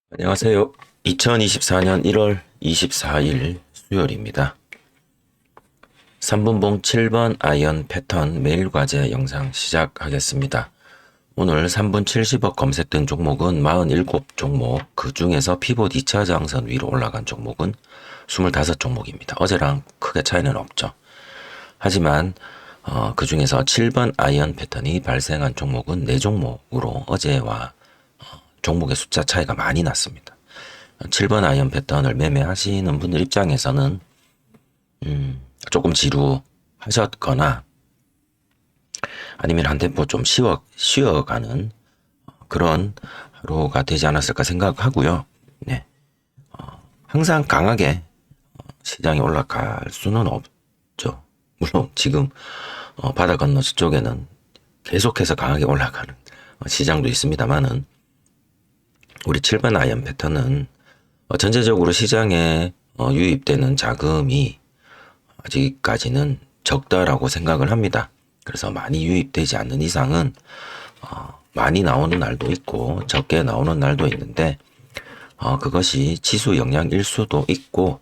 안녕하세요. 2024년 1월 24일 수요일입니다. 3분봉 7번 아이언 패턴 매일 과제 영상 시작하겠습니다. 오늘 3분 70억 검색된 종목은 47종목, 그 중에서 피봇 2차 저항선 위로 올라간 종목은 25종목입니다. 어제랑 크게 차이는 없죠. 하지만 그 중에서 7번 아이언 패턴이 발생한 종목은 4종목으로 어제와 종목의 숫자 차이가 많이 났습니다. 7번 아이언 패턴을 매매하시는 분들 입장에서는 조금 지루하셨거나 아니면 한 템포 좀 쉬어가는 그런 하루가 되지 않았을까 생각하고요. 네. 항상 강하게 시장이 올라갈 수는 없죠. 물론 지금 바다 건너 쪽에는 계속해서 강하게 올라가는 시장도 있습니다만은 우리 7번 아이언 패턴은 전체적으로 시장에 유입되는 자금이 아직까지는 적다라고 생각을 합니다. 그래서 많이 유입되지 않는 이상은 많이 나오는 날도 있고 적게 나오는 날도 있는데 그것이 지수 영향일 수도 있고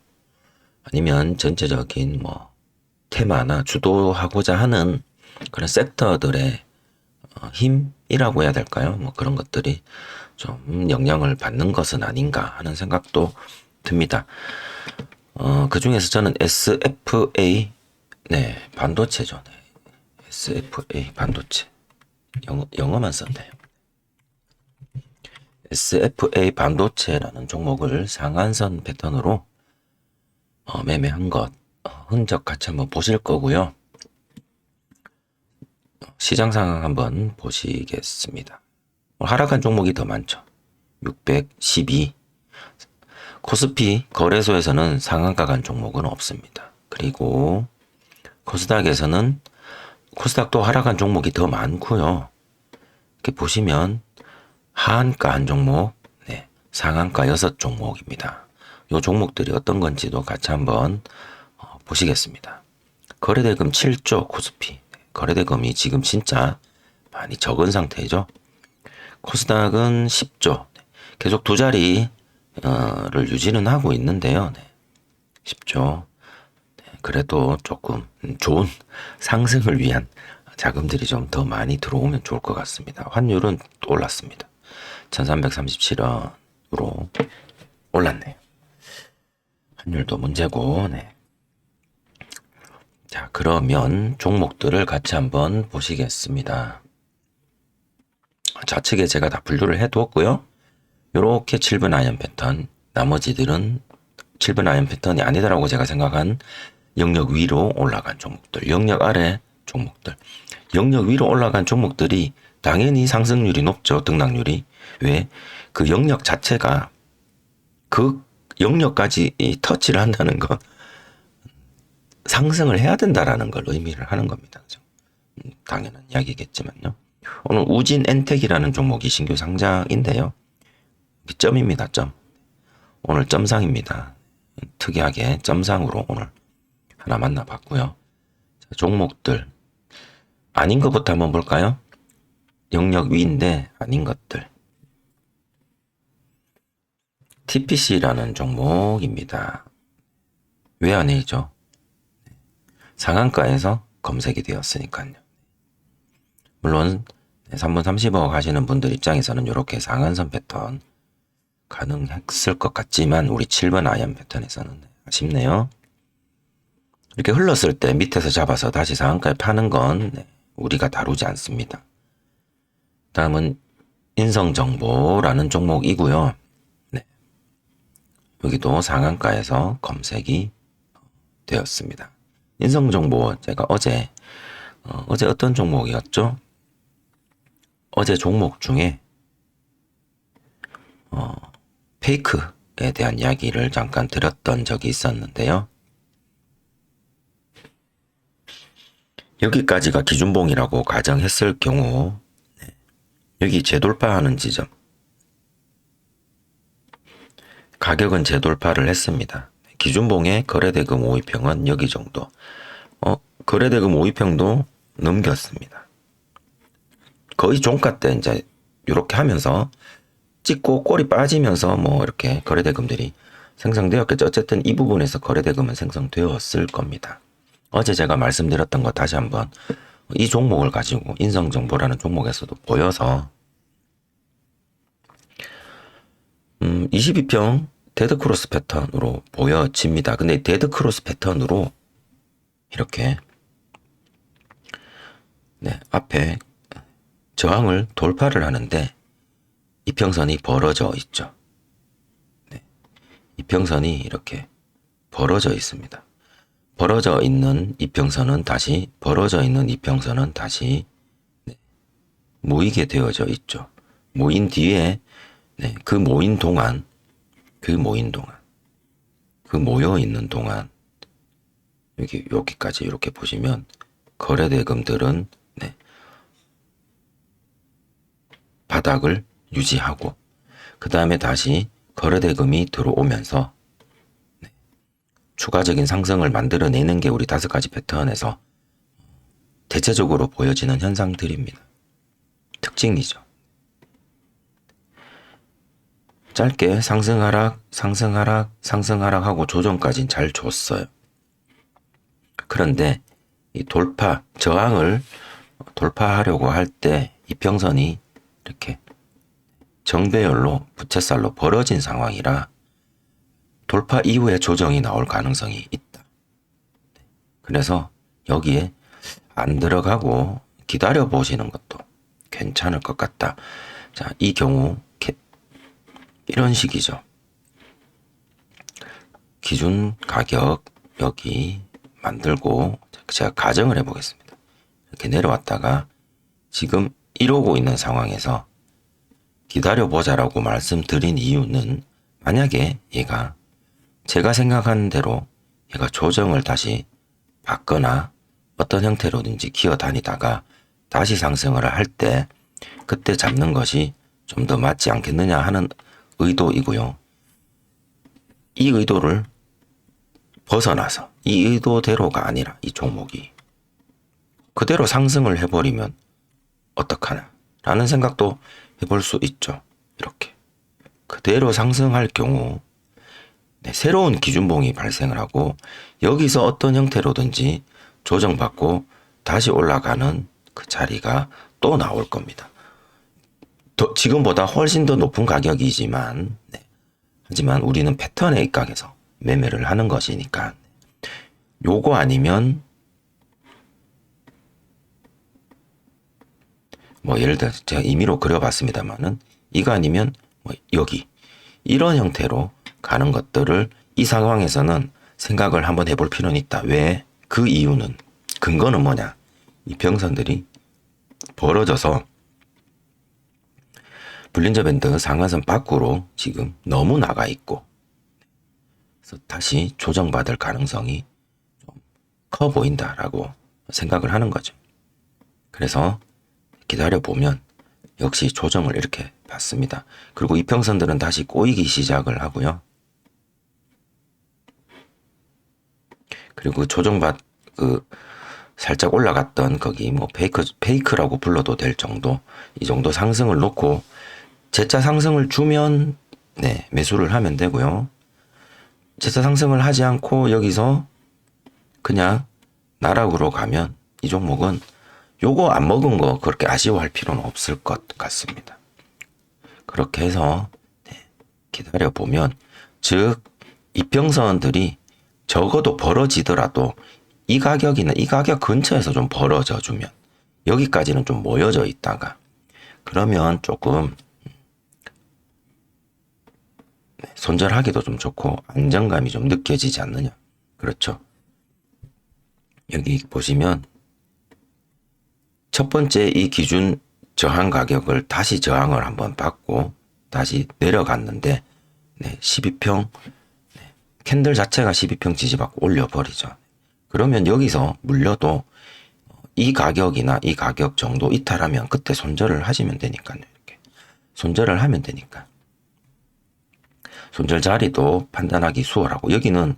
아니면 전체적인 테마나 주도하고자 하는 그런 섹터들의 힘이라고 해야 될까요? 그런 것들이 좀 영향을 받는 것은 아닌가 하는 생각도 듭니다. 그 중에서 저는 SFA, 네, 반도체죠. 네. SFA 반도체. 영어만 썼네요. SFA 반도체라는 종목을 상한선 패턴으로 매매한 것, 흔적 같이 한번 보실 거고요. 시장 상황 한번 보시겠습니다. 하락한 종목이 더 많죠. 612. 코스피 거래소에서는 상한가 간 종목은 없습니다. 그리고 코스닥에서는 코스닥도 하락한 종목이 더 많고요. 이렇게 보시면 하한가 한 종목, 네, 상한가 6종목입니다. 이 종목들이 어떤 건지도 같이 한번 보시겠습니다. 거래대금 7조 코스피. 거래대금이 지금 진짜 많이 적은 상태죠. 코스닥은 10조. 계속 두 자리를 유지는 하고 있는데요. 10조. 그래도 조금 좋은 상승을 위한 자금들이 좀 더 많이 들어오면 좋을 것 같습니다. 환율은 또 올랐습니다. 1337원으로 올랐네요. 환율도 문제고, 네. 자, 그러면 종목들을 같이 한번 보시겠습니다. 좌측에 제가 다 분류를 해두었고요. 요렇게 7번 아이언 패턴, 나머지들은 7번 아이언 패턴이 아니다라고 제가 생각한 영역 위로 올라간 종목들, 영역 아래 종목들. 영역 위로 올라간 종목들이 당연히 상승률이 높죠. 등락률이. 왜? 그 영역 자체가 그 영역까지 터치를 한다는 건 상승을 해야 된다라는 걸 의미를 하는 겁니다. 당연한 이야기겠지만요. 오늘 우진 엔텍이라는 종목이 신규 상장인데요. 점입니다. 점. 오늘 점상입니다. 특이하게 점상으로 오늘 하나 만나봤고요. 종목들 아닌 것부터 한번 볼까요? 영역 위인데 아닌 것들. TPC라는 종목입니다. 왜 아니죠? 상한가에서 검색이 되었으니까요. 물론 3분 30억 하시는 분들 입장에서는 이렇게 상한선 패턴 가능했을 것 같지만 우리 7번 아이언 패턴에서는 아쉽네요. 이렇게 흘렀을 때 밑에서 잡아서 다시 상한가에 파는 건 우리가 다루지 않습니다. 다음은 인성정보라는 종목이고요. 네. 여기도 상한가에서 검색이 되었습니다. 인성정보 제가 어제 어떤 종목이었죠? 어제 종목 중에 페이크에 대한 이야기를 잠깐 드렸던 적이 있었는데요. 여기까지가 기준봉이라고 가정했을 경우 여기 재돌파하는 지점 가격은 재돌파를 했습니다. 기준봉의 거래대금 5위평은 여기 정도. 거래대금 5위평도 넘겼습니다. 거의 종가 때 이제 이렇게 하면서 찍고 꼴이 빠지면서 뭐 이렇게 거래대금들이 생성되었겠죠. 어쨌든 이 부분에서 거래대금은 생성되었을 겁니다. 어제 제가 말씀드렸던 거 다시 한번 이 종목을 가지고 인성정보라는 종목에서도 보여서 22평 데드크로스 패턴으로 보여집니다. 근데 데드크로스 패턴으로 이렇게 앞에 저항을 돌파를 하는데 이평선이 벌어져 있죠. 이평선이 이렇게 벌어져 있습니다. 벌어져 있는 이평선은 다시 벌어져 있는 이평선은 다시 모이게 되어져 있죠. 모인 뒤에 그 모인 동안 그 모여 있는 동안 여기까지 이렇게 보시면 거래대금들은 바닥을 유지하고 그 다음에 다시 거래대금이 들어오면서 추가적인 상승을 만들어내는 게 우리 5가지 패턴에서 대체적으로 보여지는 현상들입니다. 특징이죠. 짧게 상승하락, 상승하락, 상승하락 하고 조정까지는 잘 줬어요. 그런데 이 저항을 돌파하려고 할 때 이평선이 이렇게 정배열로 부채살로 벌어진 상황이라 돌파 이후에 조정이 나올 가능성이 있다. 그래서 여기에 안 들어가고 기다려 보시는 것도 괜찮을 것 같다. 자, 이 경우 이런 식이죠. 기준 가격 여기 만들고 제가 가정을 해보겠습니다. 이렇게 내려왔다가 지금 이러고 있는 상황에서 기다려보자라고 말씀드린 이유는 만약에 얘가 제가 생각하는 대로 얘가 조정을 다시 받거나 어떤 형태로든지 기어다니다가 다시 상승을 할 때 그때 잡는 것이 좀 더 맞지 않겠느냐 하는 의도이고요. 이 의도를 벗어나서 이 의도대로가 아니라 이 종목이 그대로 상승을 해버리면 어떡하나 라는 생각도 해볼 수 있죠. 이렇게 그대로 상승할 경우 새로운 기준봉이 발생을 하고 여기서 어떤 형태로든지 조정받고 다시 올라가는 그 자리가 또 나올 겁니다. 지금보다 훨씬 더 높은 가격이지만 하지만 우리는 패턴에 입각해서 매매를 하는 것이니까 요거 아니면 뭐 예를 들어 제가 임의로 그려봤습니다만은 이거 아니면 뭐 여기 이런 형태로 가는 것들을 이 상황에서는 생각을 한번 해볼 필요는 있다. 왜? 그 이유는 근거는 뭐냐? 이 평선들이 벌어져서 볼린저 밴드 상한선 밖으로 지금 너무 나가 있고 그래서 다시 조정받을 가능성이 좀 커 보인다라고 생각을 하는 거죠. 그래서 기다려보면 역시 조정을 이렇게 받습니다. 그리고 이평선들은 다시 꼬이기 시작을 하고요. 그리고 살짝 올라갔던 거기 뭐 페이크라고 불러도 될 정도 이 정도 상승을 놓고 재차 상승을 주면 매수를 하면 되고요. 재차 상승을 하지 않고 여기서 그냥 나락으로 가면 이 종목은 요거 안 먹은 거 그렇게 아쉬워할 필요는 없을 것 같습니다. 그렇게 해서 기다려보면 즉 이평선들이 적어도 벌어지더라도 이 가격이나 이 가격 근처에서 좀 벌어져 주면 여기까지는 좀 모여져 있다가 그러면 조금 손절하기도 좀 좋고 안정감이 좀 느껴지지 않느냐. 그렇죠. 여기 보시면 첫 번째 이 기준 저항 가격을 다시 저항을 한번 받고 다시 내려갔는데 12평 캔들 자체가 12평 지지받고 올려버리죠. 그러면 여기서 물려도 이 가격이나 이 가격 정도 이탈하면 그때 손절을 하시면 되니까요. 이렇게 손절을 하면 되니까 손절 자리도 판단하기 수월하고 여기는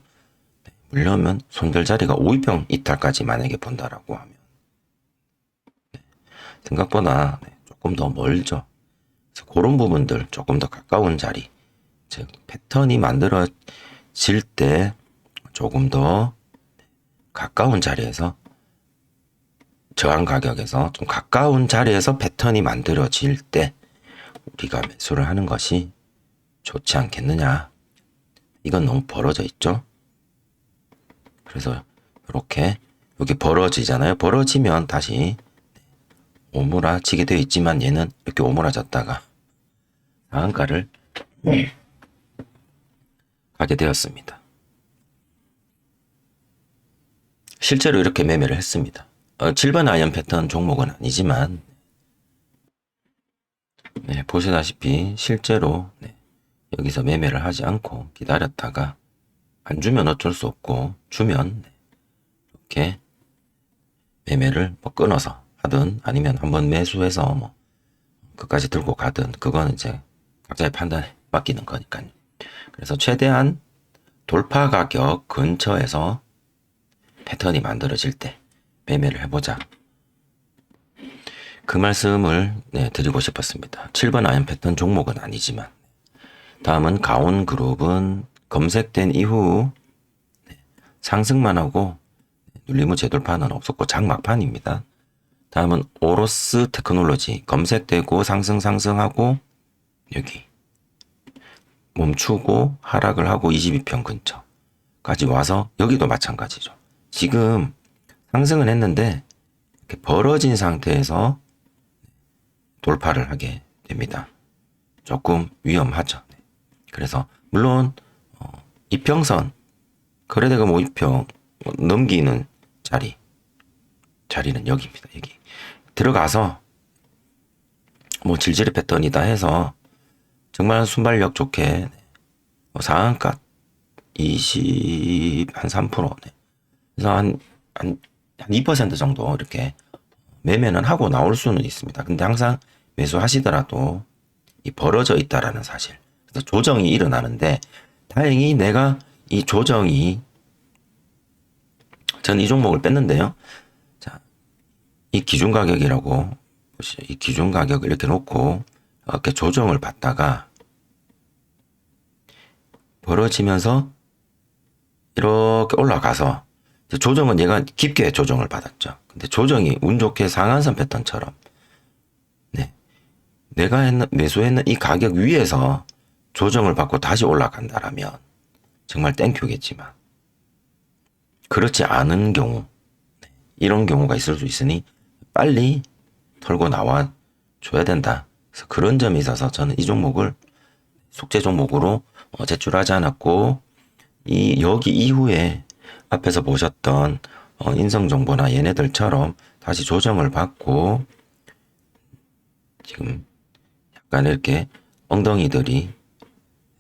물려면 손절 자리가 5위평 이탈까지 만약에 본다라고 하면 생각보다 조금 더 멀죠. 그래서 그런 부분들 조금 더 가까운 자리, 즉 패턴이 만들어질 때 조금 더 가까운 자리에서, 저항 가격에서 좀 가까운 자리에서 패턴이 만들어질 때 우리가 매수를 하는 것이 좋지 않겠느냐. 이건 너무 벌어져 있죠. 그래서 이렇게 여기 벌어지잖아요. 벌어지면 다시 오므라지게 되어 있지만 얘는 이렇게 오므라졌다가 상한가를 가게 되었습니다. 실제로 이렇게 매매를 했습니다. 7번 아이언 패턴 종목은 아니지만 네, 보시다시피 실제로 여기서 매매를 하지 않고 기다렸다가 안 주면 어쩔 수 없고 주면 이렇게 매매를 뭐 끊어서 하든 아니면 한번 매수해서 뭐 끝까지 들고 가든 그거는 이제 각자의 판단에 맡기는 거니까요. 그래서 최대한 돌파 가격 근처에서 패턴이 만들어질 때 매매를 해보자. 그 말씀을 드리고 싶었습니다. 7번 아이언 패턴 종목은 아니지만. 다음은 가온그룹은 검색된 이후 상승만 하고 눌림 후 재돌파는 없었고 장막판입니다. 다음은 오로스 테크놀로지 검색되고 상승하고 여기 멈추고 하락을 하고 22평 근처까지 와서 여기도 마찬가지죠. 지금 상승은 했는데 이렇게 벌어진 상태에서 돌파를 하게 됩니다. 조금 위험하죠. 그래서 물론 이평선 거래대금 5이평 넘기는 자리는 여기입니다. 여기 들어가서 뭐 질질의 패턴이다 해서 정말 순발력 좋게 상한가 20, 한 3%, 그래서 한 2% 정도 이렇게 매매는 하고 나올 수는 있습니다. 근데 항상 매수하시더라도 이 벌어져 있다라는 사실. 그래서 조정이 일어나는데 다행히 내가 이 조정이, 전 이 종목을 뺐는데요. 자, 이 기준 가격이라고 보시죠. 이 기준 가격을 이렇게 놓고 이렇게 조정을 받다가 벌어지면서 이렇게 올라가서 조정은 얘가 깊게 조정을 받았죠. 근데 조정이 운 좋게 상한선 패턴처럼 내가 매수했는 이 가격 위에서 조정을 받고 다시 올라간다라면 정말 땡큐겠지만 그렇지 않은 경우, 이런 경우가 있을 수 있으니 빨리 털고 나와 줘야 된다. 그래서 그런 점이 있어서 저는 이 종목을 숙제 종목으로 제출하지 않았고, 여기 이후에 앞에서 보셨던 인성정보나 얘네들처럼 다시 조정을 받고 지금 약간 이렇게 엉덩이들이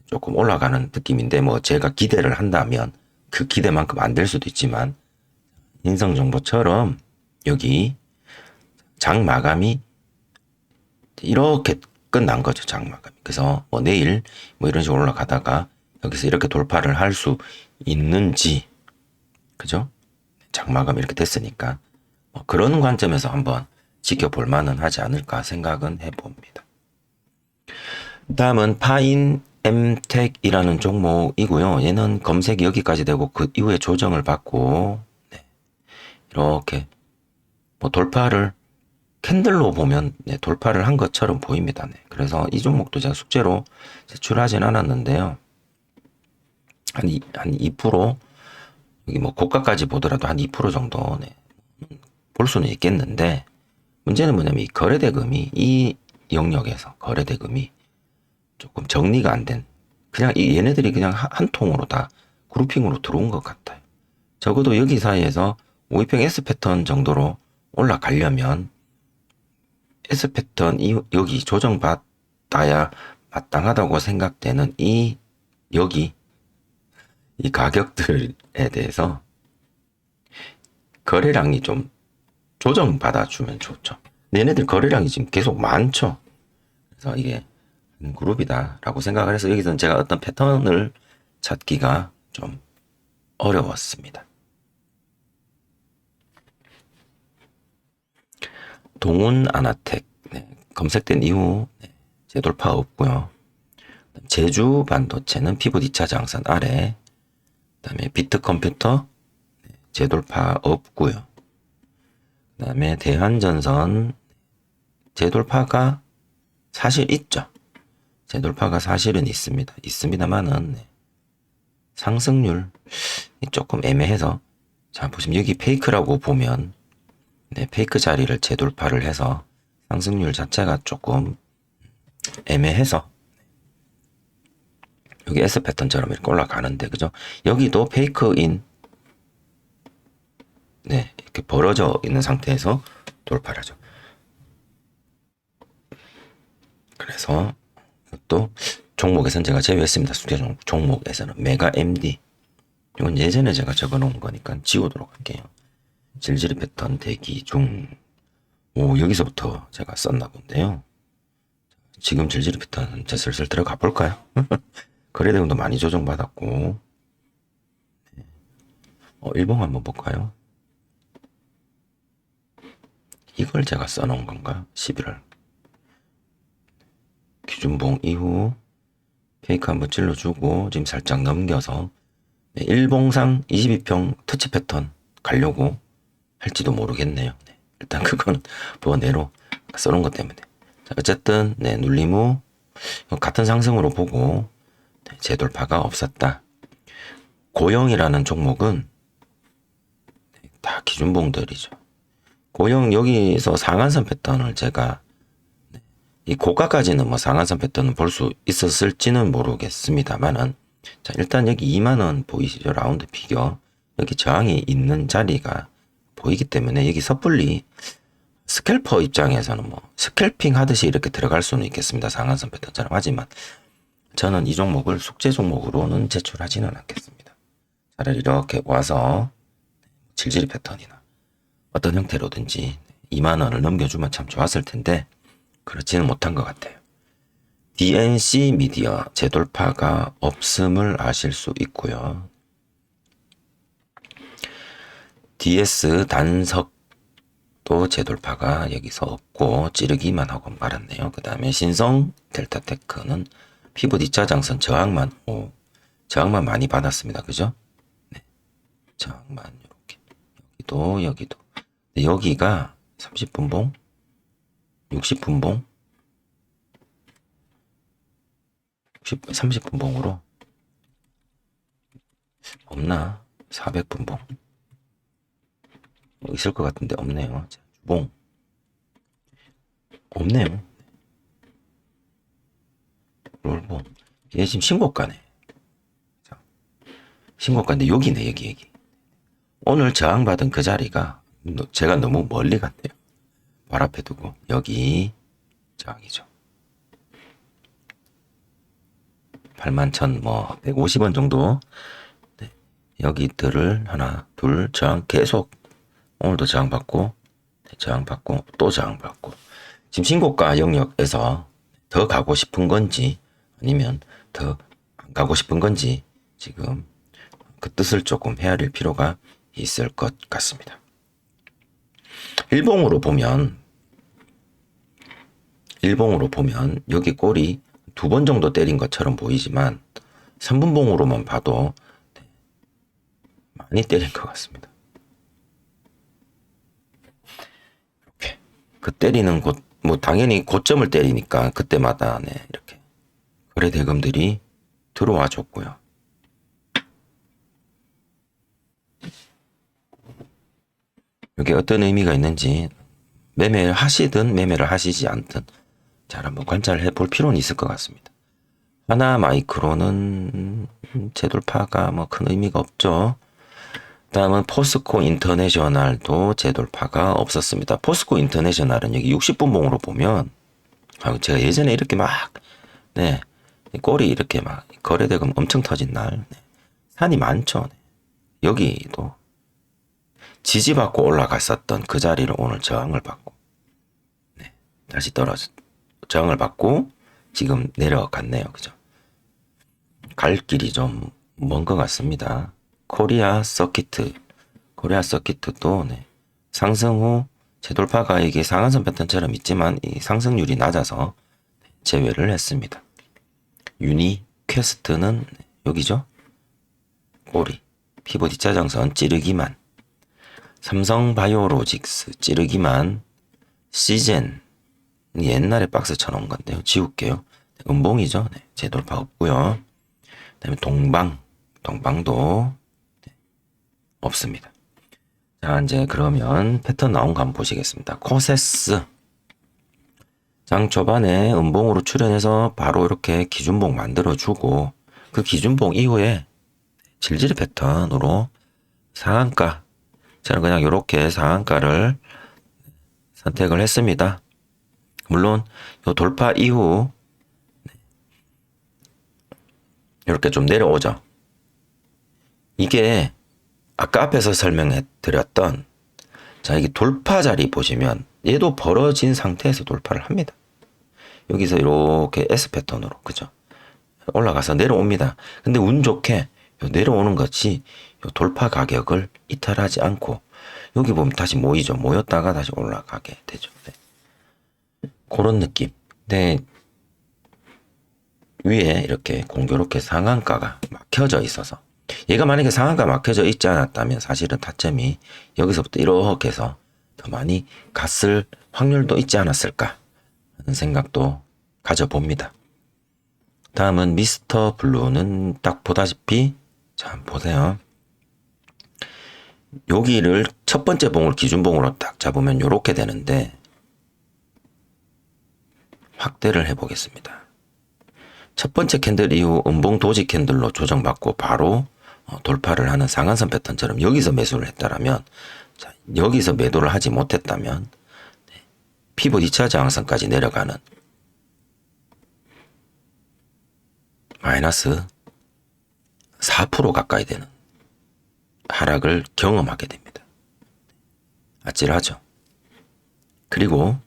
조금 올라가는 느낌인데, 뭐 제가 기대를 한다면 그 기대만큼 안 될 수도 있지만 인성정보처럼 여기 장 마감이 이렇게 끝난 거죠. 장 마감이. 그래서 뭐 내일 뭐 이런 식으로 올라가다가 여기서 이렇게 돌파를 할 수 있는지, 그죠? 장 마감 이렇게 됐으니까 뭐 그런 관점에서 한번 지켜볼 만은 하지 않을까 생각은 해봅니다. 다음은 파인 엠텍이라는 종목이고요. 얘는 검색이 여기까지 되고 그 이후에 조정을 받고 이렇게 뭐 돌파를 캔들로 보면 돌파를 한 것처럼 보입니다. 그래서 이 종목도 제가 숙제로 제출하진 않았는데요. 한 2%, 여기 뭐 고가까지 보더라도 한 2% 정도 볼 수는 있겠는데, 문제는 뭐냐면 이 거래대금이 이 영역에서 거래대금이 조금 정리가 안 된, 그냥 얘네들이 그냥 한 통으로 다 그룹핑으로 들어온 것 같아요. 적어도 여기 사이에서 5이평 S 패턴 정도로 올라가려면 S 패턴 여기 조정받아야 마땅하다고 생각되는 여기 이 가격들에 대해서 거래량이 좀 조정받아주면 좋죠. 얘네들 거래량이 지금 계속 많죠. 그래서 이게 그룹이다라고 생각을 해서 여기서는 제가 어떤 패턴을 찾기가 좀 어려웠습니다. 동훈 아나텍 검색된 이후 재돌파 없고요. 제주 반도체는 피봇 2차 장선 아래, 그다음에 비트컴퓨터 재돌파 없고요. 그다음에 대한전선 재돌파가 사실 있죠. 재돌파가 사실은 있습니다. 있습니다만은 상승률 조금 애매해서, 자 보시면 여기 페이크라고 보면 페이크 자리를 재돌파를 해서 상승률 자체가 조금 애매해서 여기 S 패턴처럼 이렇게 올라가는데, 그죠? 여기도 페이크인 이렇게 벌어져 있는 상태에서 돌파를 하죠. 그래서 또 종목에서는 제가 제외했습니다. 숙제 종목에서는 메가 MD, 이건 예전에 제가 적어놓은 거니까 지우도록 할게요. 질질 패턴 대기 중. 오, 여기서부터 제가 썼나 본데요. 지금 질질 패턴 이제 슬슬 들어가 볼까요? 거래대금도 많이 조정받았고, 일봉 한번 볼까요? 이걸 제가 써놓은 건가? 11월 기준봉 이후 페이크 한번 찔러주고 지금 살짝 넘겨서 일봉상 22평 터치 패턴 가려고 할지도 모르겠네요. 일단 그건 번외로 써놓은 것 때문에. 자, 어쨌든 눌림 후 같은 상승으로 보고 재돌파가 없었다. 고영이라는 종목은 다 기준봉들이죠. 고영 여기서 상한선 패턴을 제가 이 고가까지는 뭐 상한선 패턴은 볼 수 있었을지는 모르겠습니다만은, 자 일단 여기 2만원 보이시죠? 라운드 피겨. 여기 저항이 있는 자리가 보이기 때문에 여기 섣불리 스캘퍼 입장에서는 뭐 스캘핑 하듯이 이렇게 들어갈 수는 있겠습니다. 상한선 패턴처럼. 하지만 저는 이 종목을 숙제 종목으로는 제출하지는 않겠습니다. 차라리 이렇게 와서 질질 패턴이나 어떤 형태로든지 2만원을 넘겨주면 참 좋았을 텐데 그렇지는 못한 것 같아요. DNC 미디어 재돌파가 없음을 아실 수 있고요. DS 단석도 재돌파가 여기서 없고 찌르기만 하고 말았네요. 그 다음에 신성 델타테크는 피봇 2차 장선 저항만 많이 받았습니다. 그죠? 네. 저항만 이렇게 여기도 여기가 30분봉 60분봉 30분봉으로 없나? 400분봉 있을 것 같은데 없네요. 주봉 없네요. 롤봉 얘 지금 신고가네. 자, 신고가인데 여기네. 여기 오늘 저항받은 그 자리가 제가 너무 멀리 갔네요. 발 앞에 두고 여기 저항이죠. 81,000 뭐 150원 정도. 네. 여기들을 하나 둘 저항 계속 오늘도 저항받고 저항받고 또 저항받고, 지금 신고가 영역에서 더 가고 싶은 건지 아니면 더 안 가고 싶은 건지 지금 그 뜻을 조금 헤아릴 필요가 있을 것 같습니다. 일봉으로 보면 여기 꼬리 2번 정도 때린 것처럼 보이지만 3분봉으로만 봐도 많이 때린 것 같습니다. 이렇게 그 때리는 곳, 뭐 당연히 고점을 때리니까 그때마다 이렇게 거래 대금들이 들어와 줬고요. 이게 어떤 의미가 있는지 매매를 하시든 매매를 하시지 않든 잘 한번 관찰을 해볼 필요는 있을 것 같습니다. 하나마이크로는 재돌파가 뭐 큰 의미가 없죠. 다음은 포스코 인터내셔널도 재돌파가 없었습니다. 포스코 인터내셔널은 여기 60분봉으로 보면 제가 예전에 이렇게 막 꼬리 이렇게 막 거래대금 엄청 터진 날 산이 많죠. 여기도 지지받고 올라갔었던 그 자리를 오늘 저항을 받고 다시 떨어져 저항을 받고 지금 내려갔네요. 그죠? 갈 길이 좀 먼 것 같습니다. 코리아 서키트도 상승 후 재돌파가 이게 상한선 패턴처럼 있지만 이 상승률이 낮아서 제외를 했습니다. 유니퀘스트는 여기죠. 꼬리, 피봇 2차 장선 찌르기만, 삼성바이오로직스 찌르기만, 시젠 옛날에 박스 쳐놓은 건데요. 지울게요. 은봉이죠. 네, 재돌파 없고요. 그 다음에 동방도 네, 없습니다. 자, 이제 그러면 패턴 나온 거 한번 보시겠습니다. 코세스 장 초반에 음봉으로 출현해서 바로 이렇게 기준봉 만들어주고 그 기준봉 이후에 질질 패턴으로 상한가, 저는 그냥 이렇게 상한가를 선택을 했습니다. 물론 이 돌파 이후 이렇게 좀 내려오죠. 이게 아까 앞에서 설명해 드렸던 자, 이게 돌파 자리 보시면 얘도 벌어진 상태에서 돌파를 합니다. 여기서 이렇게 S 패턴으로 그죠? 올라가서 내려옵니다. 근데 운 좋게 내려오는 것이 돌파 가격을 이탈하지 않고 여기 보면 다시 모이죠. 모였다가 다시 올라가게 되죠. 네. 그런 느낌. 네. 위에 이렇게 공교롭게 상한가가 막혀져 있어서 얘가 만약에 상한가 막혀져 있지 않았다면 사실은 타점이 여기서부터 이렇게 해서 더 많이 갔을 확률도 있지 않았을까 하는 생각도 가져봅니다. 다음은 미스터 블루는 딱 보다시피 자 한번 보세요. 여기를 첫 번째 봉을 기준봉으로 딱 잡으면 이렇게 되는데 확대를 해보겠습니다. 첫 번째 캔들 이후 음봉 도지 캔들로 조정받고 바로 돌파를 하는 상한선 패턴처럼 여기서 매수를 했다라면 자, 여기서 매도를 하지 못했다면 피봇 2차 저항선까지 내려가는 마이너스 4% 가까이 되는 하락을 경험하게 됩니다. 아찔하죠. 그리고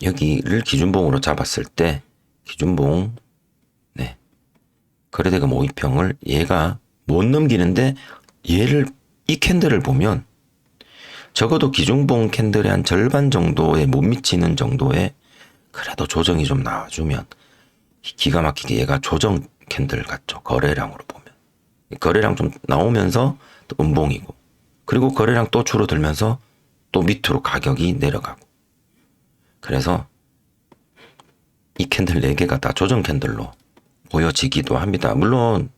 여기를 기준봉으로 잡았을 때 기준봉 네 거래대금 5위평을 얘가 못 넘기는데 얘를 이 캔들을 보면 적어도 기준봉 캔들의 한 절반 정도에 못 미치는 정도의 그래도 조정이 좀 나와주면 기가 막히게 얘가 조정 캔들 같죠. 거래량으로 보면 거래량 좀 나오면서 또 음봉이고 그리고 거래량 또 줄어들면서 또 밑으로 가격이 내려가고 그래서 이 캔들 4개가 다 조정 캔들로 보여지기도 합니다. 물론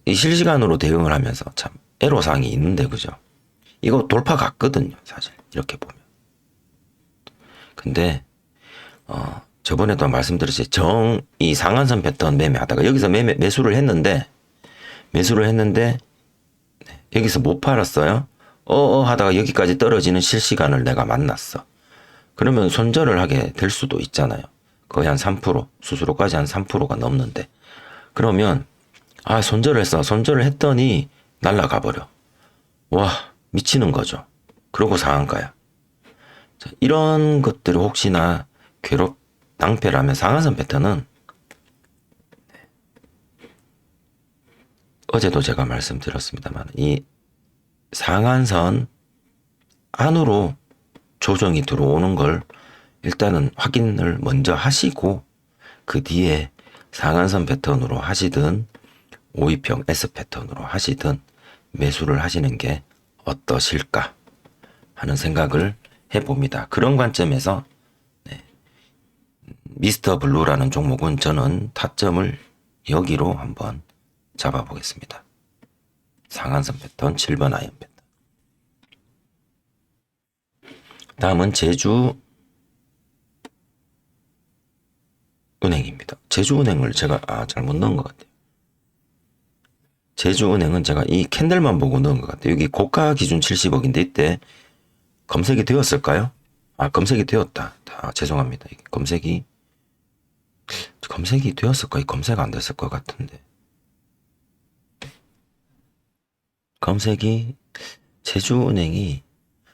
이 실시간으로 대응을 하면서 참 애로사항이 있는데 그죠? 이거 돌파 갔거든요. 사실 이렇게 보면. 근데 저번에도 말씀드렸지 이 상한선 패턴 매매하다가 여기서 매수를 했는데 여기서 못 팔았어요. 하다가 여기까지 떨어지는 실시간을 내가 만났어. 그러면 손절을 하게 될 수도 있잖아요. 거의 한 3%, 수수료까지 한 3%가 넘는데. 그러면, 손절을 했어. 손절을 했더니 날아가 버려. 와, 미치는 거죠. 그러고 상한가야. 자, 이런 것들이 혹시나 낭패라면 상한선 패턴은 어제도 제가 말씀드렸습니다만 이 상한선 안으로 조정이 들어오는 걸 일단은 확인을 먼저 하시고 그 뒤에 상한선 패턴으로 하시든 5위평 S 패턴으로 하시든 매수를 하시는 게 어떠실까 하는 생각을 해봅니다. 그런 관점에서 미스터 블루라는 종목은 저는 타점을 여기로 한번 잡아보겠습니다. 상한선 패턴 7번 아이언 패턴. 다음은 제주은행입니다. 제주은행을 제가 잘못 넣은 것 같아요. 제주은행은 제가 이 캔들만 보고 넣은 것 같아요. 여기 고가 기준 70억인데 이때 검색이 되었을까요? 검색이 되었다. 죄송합니다. 검색이 되었을까? 검색 안 됐을 것 같은데. 검색이 제주은행이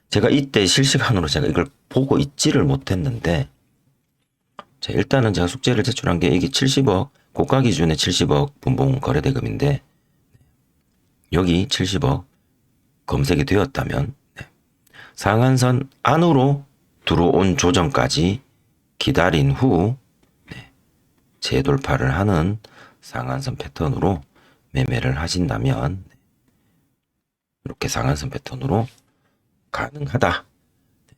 제가 이때 실시간으로 제가 이걸 보고 있지를 못했는데 자, 일단은 제가 숙제를 제출한 게 이게 70억 고가 기준의 70억 분봉 거래대금인데 여기 70억 검색이 되었다면 상한선 안으로 들어온 조정까지 기다린 후 재돌파를 하는 상한선 패턴으로 매매를 하신다면 이렇게 상한선 패턴으로 가능하다.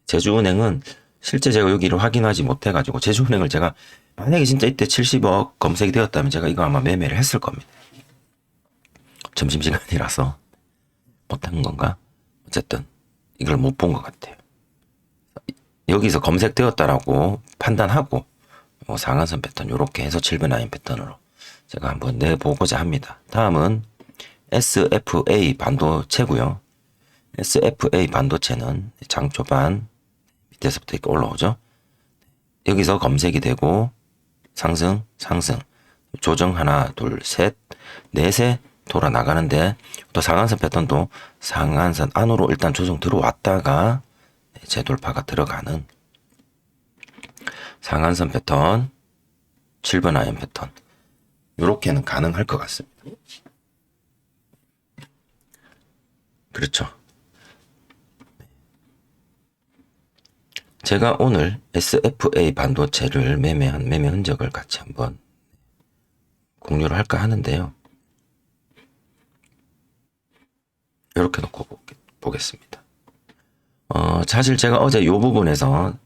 제주은행은 실제 제가 여기를 확인하지 못해가지고 제주은행을 제가 만약에 진짜 이때 70억 검색이 되었다면 제가 이거 아마 매매를 했을 겁니다. 점심시간이라서 못한 건가? 어쨌든 이걸 못 본 것 같아요. 여기서 검색되었다라고 판단하고 상한선 패턴 이렇게 해서 7번 아이언 패턴으로 제가 한번 내보고자 합니다. 다음은 SFA 반도체고요. SFA 반도체는 장 초반 밑에서부터 이렇게 올라오죠. 여기서 검색이 되고 상승 조정 하나 둘 셋 넷에 돌아 나가는데 또 상한선 패턴도 상한선 안으로 일단 조정 들어왔다가 재돌파가 들어가는 상한선 패턴 7번 아이언 패턴 이렇게는 가능할 것 같습니다. 그렇죠. 제가 오늘 SFA 반도체를 매매한 매매 흔적을 같이 한번 공유를 할까 하는데요. 이렇게 놓고 보겠습니다. 사실 제가 어제 이 부분에서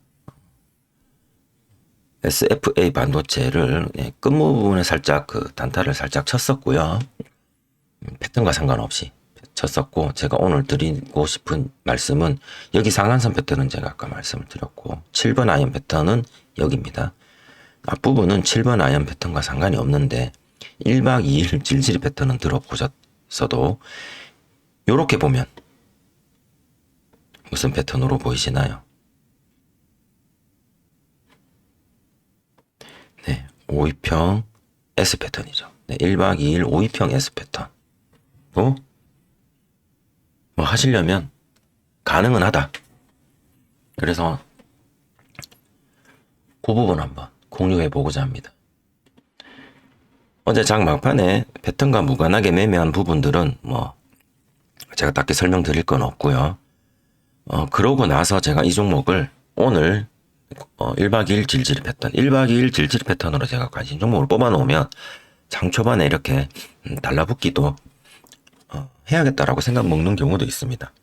SFA 반도체를 끝부분에 살짝 단타를 살짝 쳤었고요. 패턴과 상관없이 쳤었고, 제가 오늘 드리고 싶은 말씀은 여기 상한선 패턴은 제가 아까 말씀을 드렸고 7번 아이언 패턴은 여기입니다. 앞부분은 7번 아이언 패턴과 상관이 없는데 1박 2일 질질 패턴은 들어보셨어도 요렇게 보면 무슨 패턴으로 보이시나요? 네, 5위평 S 패턴이죠. 네, 1박 2일 5위평 S 패턴. 뭐 하시려면 가능은 하다. 그래서 그 부분 한번 공유해 보고자 합니다. 어제 장 막판에 패턴과 무관하게 매매한 부분들은 제가 딱히 설명드릴 건 없고요. 그러고 나서 제가 이 종목을 오늘 1박 2일 질질 패턴 1박 2일 질질 패턴으로 제가 관심 종목을 뽑아 놓으면 장 초반에 이렇게 달라붙기도 해야겠다라고 생각 먹는 경우도 있습니다.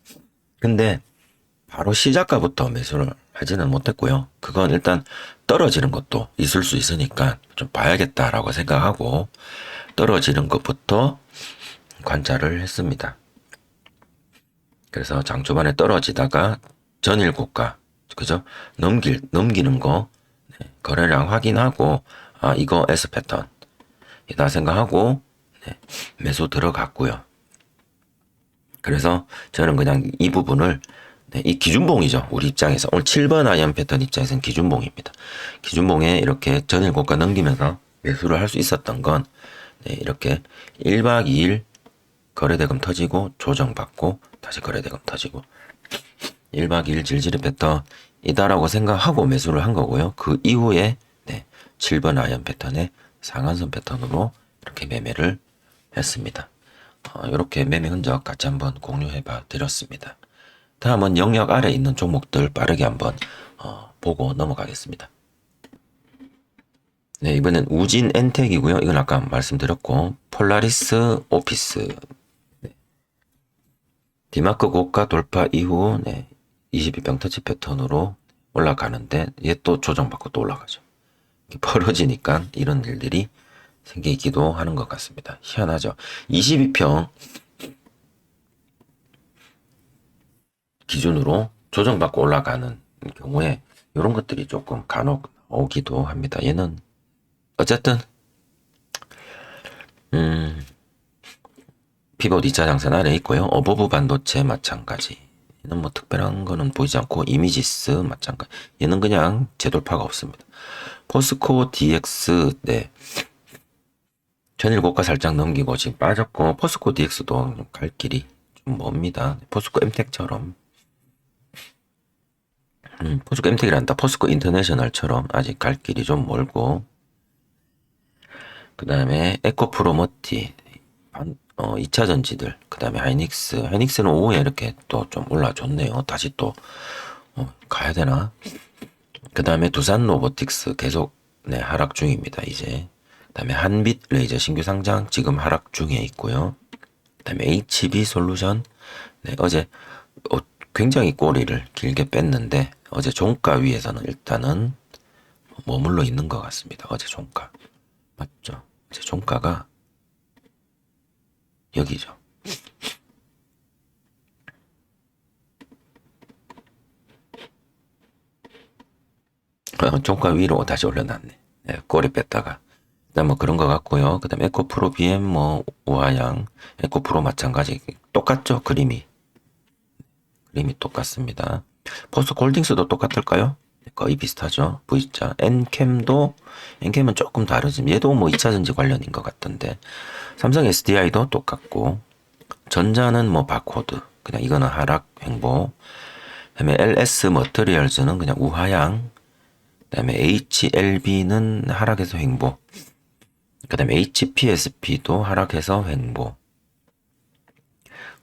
근데 바로 시작가부터 매수를 하지는 못했고요. 그건 일단 떨어지는 것도 있을 수 있으니까 좀 봐야겠다라고 생각하고 떨어지는 것부터 관찰을 했습니다. 그래서 장 초반에 떨어지다가 전일 고가, 그죠? 넘기는 거, 거래량 확인하고, 이거 S 패턴이다 생각하고, 매수 들어갔고요. 그래서 저는 그냥 이 부분을, 이 기준봉이죠. 우리 입장에서. 오늘 7번 아이언 패턴 입장에서는 기준봉입니다. 기준봉에 이렇게 전일 고가 넘기면서 매수를 할 수 있었던 건, 이렇게 1박 2일 거래대금 터지고 조정받고 다시 거래대금 터지고 1박 2일 질질의 패턴이다라고 생각하고 매수를 한 거고요. 그 이후에 7번 아이언 패턴의 상한선 패턴으로 이렇게 매매를 했습니다. 이렇게 매매 흔적 같이 한번 공유해 봐 드렸습니다. 다음은 영역 아래 있는 종목들 빠르게 한번 보고 넘어가겠습니다. 네, 이번엔 우진 엔텍이고요. 이건 아까 말씀드렸고 폴라리스 오피스 디마크 고가 돌파 이후 22평 터치 패턴으로 올라가는데 얘 또 조정받고 또 올라가죠. 벌어지니까 이런 일들이 생기기도 하는 것 같습니다. 희한하죠. 22평 기준으로 조정받고 올라가는 경우에 이런 것들이 조금 간혹 오기도 합니다. 얘는 어쨌든 피봇 2차 장선 아래 있고요. 어버브 반도체 마찬가지. 얘는 특별한 거는 보이지 않고 이미지스 마찬가지. 얘는 그냥 재돌파가 없습니다. 포스코 DX 전일 고가 살짝 넘기고 지금 빠졌고 포스코 DX도 갈 길이 좀 멉니다. 포스코 엠텍처럼 포스코 엠텍이란다. 포스코 인터내셔널처럼 아직 갈 길이 좀 멀고 그 다음에 에코프로머티 2차 전지들, 그 다음에 하이닉스는 오후에 이렇게 또 좀 올라줬네요. 다시 또 가야 되나? 그 다음에 두산 로보틱스 계속 네, 하락 중입니다. 이제 그 다음에 한빛 레이저 신규 상장 지금 하락 중에 있고요. 그 다음에 HB 솔루션 네, 어제 굉장히 꼬리를 길게 뺐는데 어제 종가 위에서는 일단은 머물러 있는 것 같습니다. 어제 종가 맞죠? 어제 종가가 여기죠. 종가 위로 다시 올려놨네. 네, 꼬리 뺐다가 일단 뭐 그런 것 같고요. 그 다음에 에코프로 BM 뭐 우하양 에코프로 마찬가지 똑같죠? 그림이 똑같습니다. 포스코홀딩스도 똑같을까요? 거의 비슷하죠. V자. 엔캠은 조금 다르지만 얘도 뭐 2차전지 관련인 것 같던데 삼성 SDI도 똑같고 전자는 뭐 바코드 그냥 이거는 하락 횡보. 그다음에 LS 머터리얼즈는 그냥 우하양. 그다음에 HLB는 하락해서 횡보. 그다음에 HPSP도 하락해서 횡보.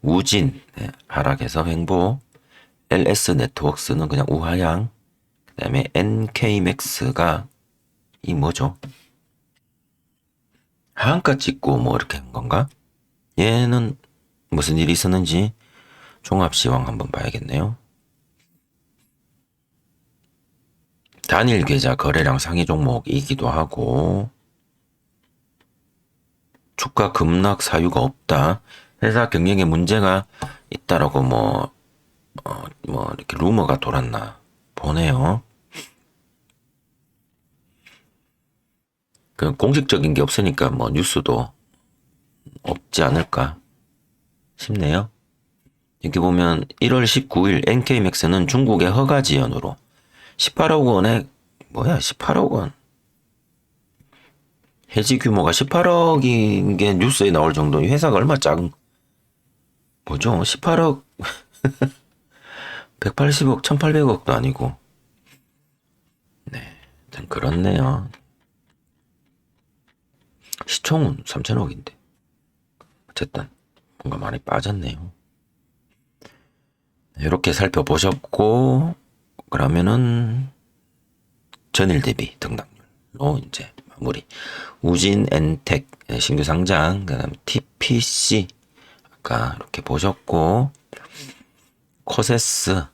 우진 네, 하락해서 횡보. LS 네트워크스는 그냥 우하양. 그다음에 NK맥스가 이 뭐죠? 하한가 찍고 뭐 이렇게 한 건가? 얘는 무슨 일이 있었는지 종합시황 한번 봐야겠네요. 단일 계좌 거래량 상위 종목이기도 하고 주가 급락 사유가 없다. 회사 경영에 문제가 있다라고 뭐 이렇게 루머가 돌았나 보네요. 그 공식적인 게 없으니까 뭐 뉴스도 없지 않을까 싶네요. 여기 보면 1월 19일 NK맥스는 중국의 허가 지연으로 18억 원에 18억 원 해지 규모가 18억인 게 뉴스에 나올 정도. 회사가 얼마 작은 뭐죠? 18억 180억 1800억도 아니고 네 일단 그렇네요. 시총은 3000억인데 어쨌든 뭔가 많이 빠졌네요. 이렇게 살펴보셨고 그러면은 전일 대비 등락률로 이제 마무리. 우진 엔텍 신규 상장, 그다음 TPC 아까 이렇게 보셨고 코세스도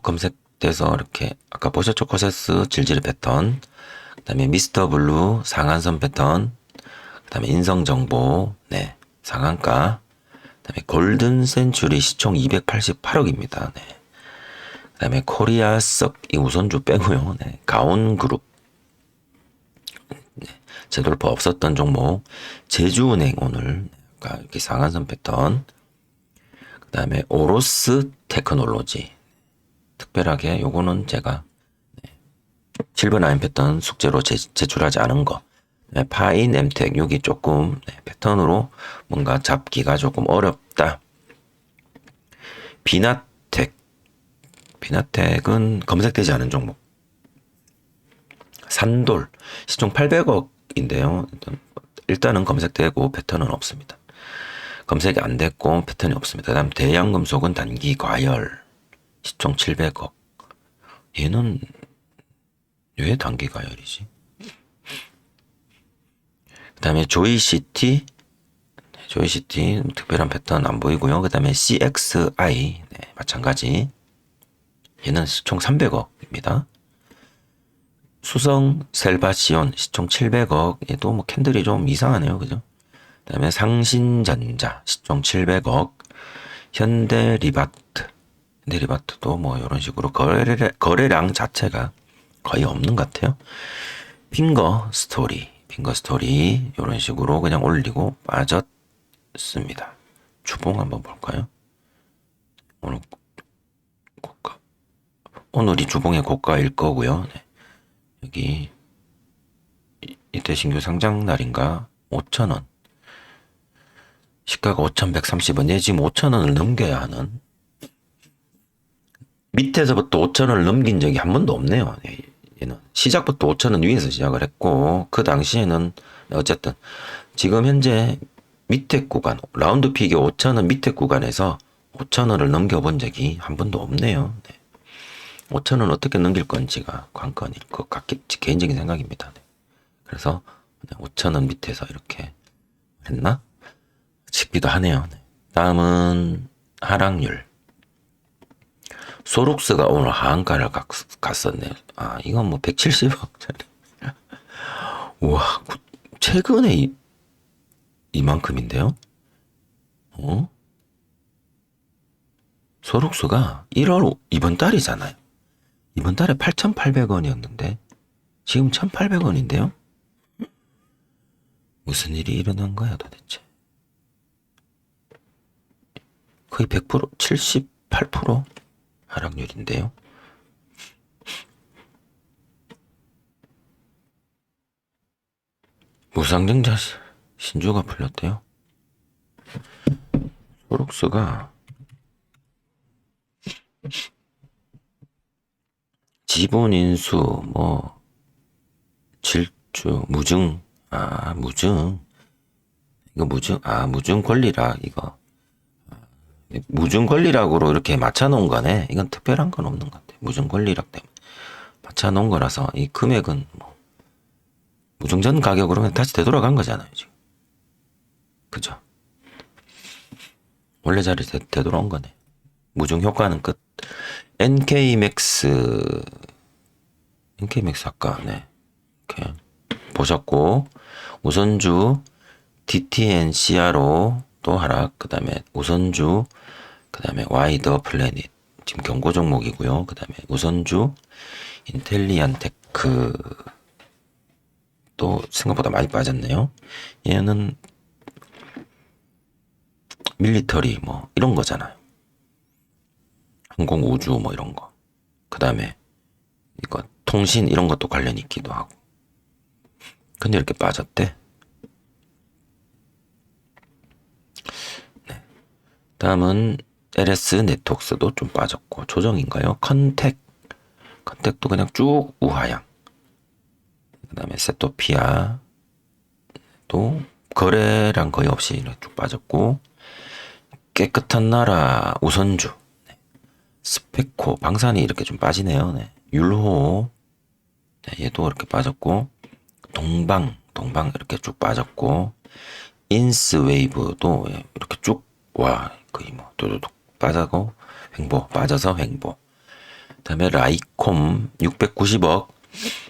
검색돼서 이렇게 아까 보셨죠? 코세스 질질 패턴. 그다음에 미스터 블루 상한선 패턴. 그다음에 인성정보 네 상한가. 그다음에 골든 센츄리 시총 288억입니다. 네. 그다음에 코리아석 이 우선주 빼고요. 네. 가온그룹 네. 재돌파 없었던 종목. 제주은행 오늘 이렇게 상한선 패턴. 그다음에 오로스 테크놀로지 특별하게 요거는 제가 7번 아임 패턴 숙제로 제출하지 않은 거. 네. 파인 엠텍 여기 조금 네. 패턴으로 뭔가 잡기가 조금 어렵다. 비나텍은 검색되지 않은 종목. 산돌 시총 800억인데요. 일단은 검색되고 패턴은 없습니다. 검색이 안 됐고 패턴이 없습니다. 그 다음 대양금속은 단기 과열 시총 700억. 얘는 왜 단기 과열이지? 그 다음에 조이시티 특별한 패턴 안 보이고요. 그 다음에 CXI 네, 마찬가지. 얘는 시총 300억입니다. 수성 셀바시온 시총 700억. 얘도 뭐 캔들이 좀 이상하네요. 그죠? 그 다음에 상신전자 시총 700억. 현대리바트도 뭐 이런 식으로 거래량 자체가 거의 없는 것 같아요. 핑거스토리 이런 식으로 그냥 올리고 빠졌습니다. 주봉 한번 볼까요? 오늘이 주봉의 고가일 거고요. 네. 여기 이때 신규 상장 날인가 5,000원 시가가 5,130원. 얘 지금 5,000원을 넘겨야 하는, 밑에서부터 5,000원을 넘긴 적이 한 번도 없네요. 얘는 시작부터 5,000원 위에서 시작을 했고 그 당시에는 어쨌든 지금 현재 밑에 구간 라운드 픽이 5,000원 밑에 구간에서 5,000원을 넘겨본 적이 한 번도 없네요. 네. 5천은 어떻게 넘길 건지가 관건일 것 같겠지. 개인적인 생각입니다. 네. 그래서 5천원 밑에서 이렇게 했나 싶기도 하네요. 네. 다음은 하락률. 소록스가 오늘 하한가를 갔었네요. 아, 이건 뭐 170억짜리. 우와, 최근에 이만큼인데요? 소록스가 1월, 이번 달이잖아요. 이번 달에 8,800원이었는데, 지금 1,800원인데요? 무슨 일이 일어난 거야, 도대체? 거의 100%, 78% 하락률인데요. 무상증자 신주가 풀렸대요. 소록스가 지분인수, 질주, 무증, 이거 무증 권리락, 이거. 무증 권리락으로 이렇게 맞춰놓은 거네. 이건 특별한 건 없는 것 같아. 무증 권리락 때문에. 맞춰놓은 거라서, 이 금액은 무증전 가격으로 그냥 다시 되돌아간 거잖아요, 지금. 그죠? 원래 자리 되돌아온 거네. 무증 효과는 끝. NK맥스 아까, 네. 이렇게 보셨고, 우선주, DTNCRO 또 하락, 그 다음에 우선주, 그 다음에 와이더 플래닛, 지금 경고 종목이고요. 그 다음에 우선주, 인텔리안테크, 또 생각보다 많이 빠졌네요. 얘는 밀리터리 이런 거잖아요. 항공 우주 이런 거. 그 다음에 이거 통신 이런 것도 관련 있기도 하고. 근데 이렇게 빠졌대. 네. 다음은 LS 네트웍스도 좀 빠졌고, 조정인가요? 컨택도 그냥 쭉 우하향. 그 다음에 세토피아 또 거래량 거의 없이 이렇게 쭉 빠졌고, 깨끗한 나라 우선주, 네. 스페코 방산이 이렇게 좀 빠지네요. 네. 율호, 네. 얘도 이렇게 빠졌고, 동방 이렇게 쭉 빠졌고, 인스웨이브도 이렇게 쭉 거의 도도독 빠져고 빠져서 횡보. 그다음에 라이콤 690억.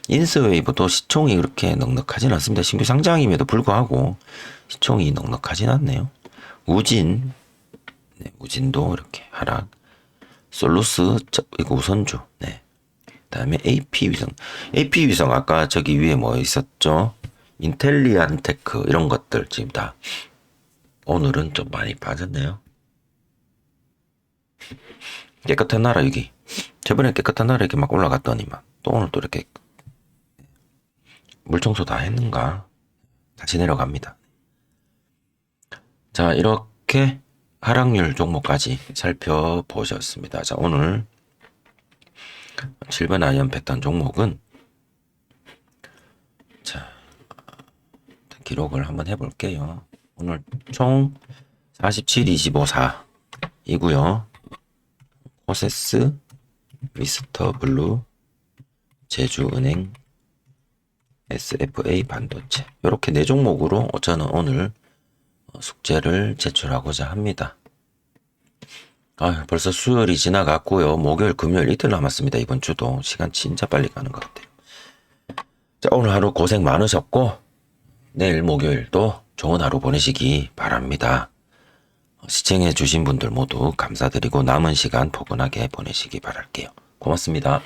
인스웨이브도 시총이 그렇게 넉넉하진 않습니다. 신규 상장임에도 불구하고 시총이 넉넉하진 않네요. 우진, 네, 우진도 이렇게 하락. 솔루스 이거 우선주. 네. 그다음에 AP 위성 아까 저기 위에 있었죠? 인텔리안테크 이런 것들 지금 다 오늘은 좀 많이 빠졌네요. 깨끗한 나라 여기. 저번에 깨끗한 나라 이렇게 막 올라갔더니만 또 오늘 또 이렇게 물청소 다 했는가? 다시 내려갑니다. 자, 이렇게 하락률 종목까지 살펴보셨습니다. 자, 오늘 7번 아이언 패턴 종목은 자, 기록을 한번 해볼게요. 오늘 총 47, 25, 4 이고요. 호세스, 미스터 블루, 제주은행, SFA 반도체 이렇게 4종목으로 저는 오늘 숙제를 제출하고자 합니다. 벌써 수요일이 지나갔고요. 목요일, 금요일 이틀 남았습니다. 이번 주도 시간 진짜 빨리 가는 것 같아요. 자, 오늘 하루 고생 많으셨고 내일 목요일도 좋은 하루 보내시기 바랍니다. 시청해 주신 분들 모두 감사드리고 남은 시간 포근하게 보내시기 바랄게요. 고맙습니다.